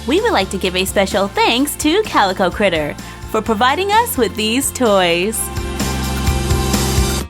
we would like to give a special thanks to Calico Critter for providing us with these toys.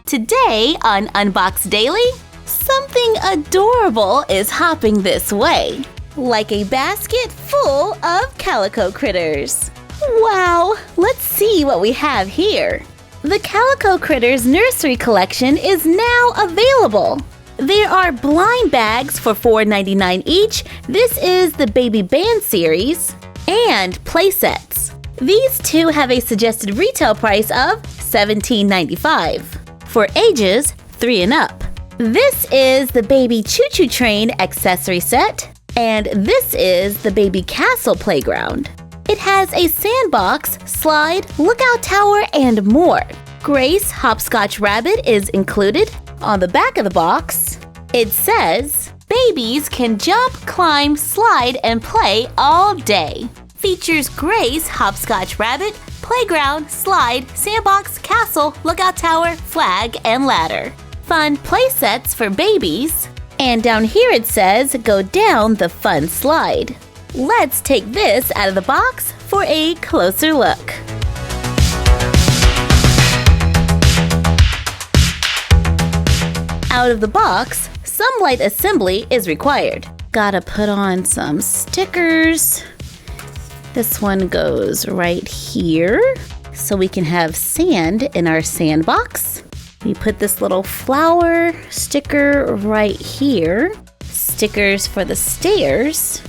Today on Unbox Daily, something adorable is hopping this way, like a basket full of Calico Critters. Wow, let's see what we have here. The Calico Critters Nursery collection is now available. There are blind bags for $4.99 each. This is the Baby Band series, and play sets. These two have a suggested retail price of $17.95 for ages 3 and up. This is the Baby Choo Choo Train accessory set, and this is the Baby Castle Playground. It has a sandbox, slide, lookout tower, and more. Grace Hopscotch Rabbit is included. On the back of the box, it says, "Babies can jump, climb, slide, and play all day." Features Grace Hopscotch Rabbit, playground, slide, sandbox, castle, lookout tower, flag, and ladder. Fun play sets for babies. And down here it says, "Go down the fun slide." Let's take this out of the box for a closer look. Out of the box, some light assembly is required. Gotta put on some stickers. This one goes right here, so we can have sand in our sandbox. We put this little flower sticker right here. Stickers for the stairs,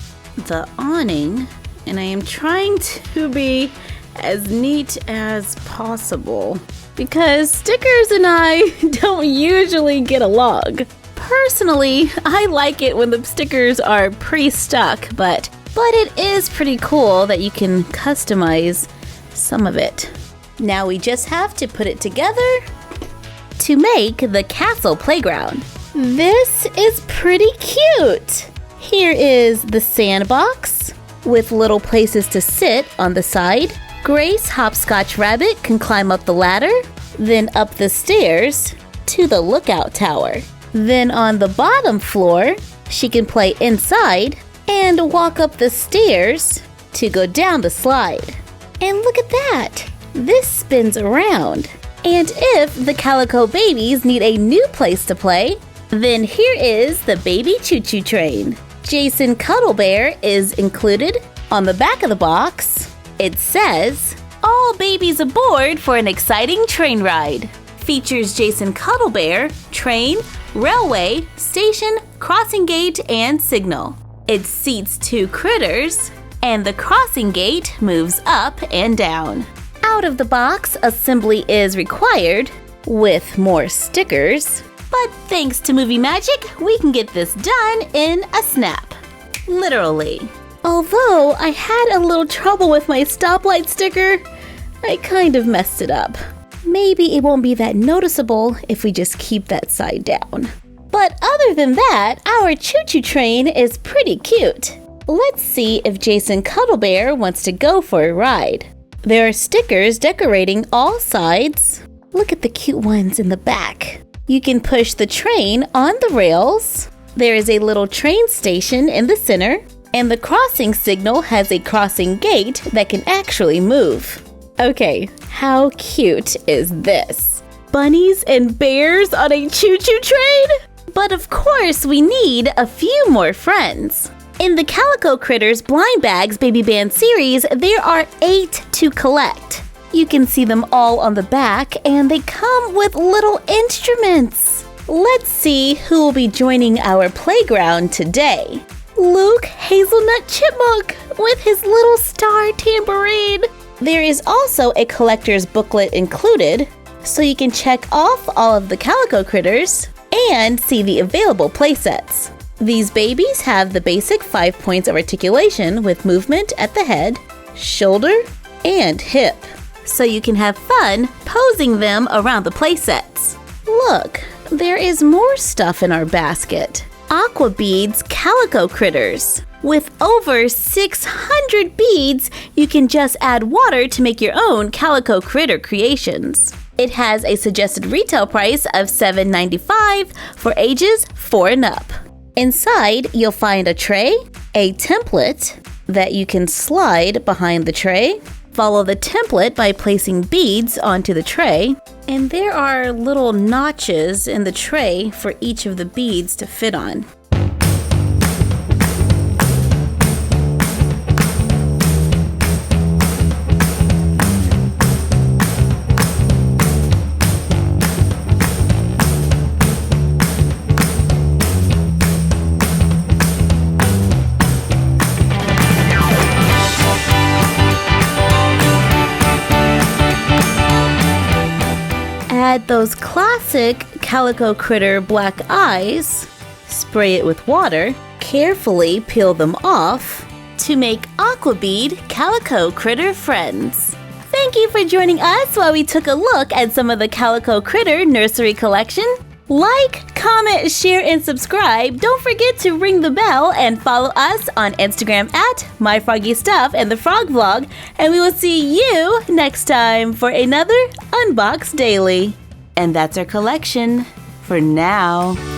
the awning, and I am trying to be as neat as possible because stickers and I don't usually get along. Personally, I like it when the stickers are pre-stuck, but it is pretty cool that you can customize some of it. Now we just have to put it together to make the castle playground. This is pretty cute. Here is the sandbox with little places to sit on the side. Grace Hopscotch Rabbit can climb up the ladder, then up the stairs to the lookout tower. Then on the bottom floor, she can play inside and walk up the stairs to go down the slide. And look at that! This spins around. And if the Calico babies need a new place to play, then here is the Baby Choo Choo Train. Jason Cuddle Bear is included. On the back of the box, it says, "All babies aboard for an exciting train ride." Features Jason Cuddle Bear, train, railway, station, crossing gate, and signal. It seats 2 critters, and the crossing gate moves up and down. Out of the box, assembly is required with more stickers. But thanks to movie magic, we can get this done in a snap. Literally. Although I had a little trouble with my stoplight sticker, I kind of messed it up. Maybe it won't be that noticeable if we just keep that side down. But other than that, our choo-choo train is pretty cute. Let's see if Jason Cuddle Bear wants to go for a ride. There are stickers decorating all sides. Look at the cute ones in the back. You can push the train on the rails. There is a little train station in the center, and the crossing signal has a crossing gate that can actually move. Okay, how cute is this? Bunnies and bears on a choo-choo train? But of course, we need a few more friends. In the Calico Critters Blind Bags Baby Band series, there are 8 to collect. You can see them all on the back, and they come with little instruments. Let's see who will be joining our playground today. Luke Hazelnut Chipmunk with his little star tambourine. There is also a collector's booklet included, so you can check off all of the Calico Critters and see the available playsets. These babies have the basic 5 points of articulation with movement at the head, shoulder, and hip, so you can have fun posing them around the playsets. Look, there is more stuff in our basket. Aqua beads Calico Critters. With over 600 beads, you can just add water to make your own Calico Critter creations. It has a suggested retail price of $7.95 for ages 4 and up. Inside, you'll find a tray, a template, that you can slide behind the tray. Follow the template by placing beads onto the tray. And there are little notches in the tray for each of the beads to fit on. Add those classic Calico critter black eyes, spray it with water, carefully peel them off to make Aqua bead Calico critter friends. Thank you for joining us while we took a look at some of the Calico critter nursery collection. Like, comment, share, and subscribe. Don't forget to ring the bell and follow us on Instagram at My Froggy Stuff and the Frog Vlog. And we will see you next time for another Unbox Daily. And that's our collection for now.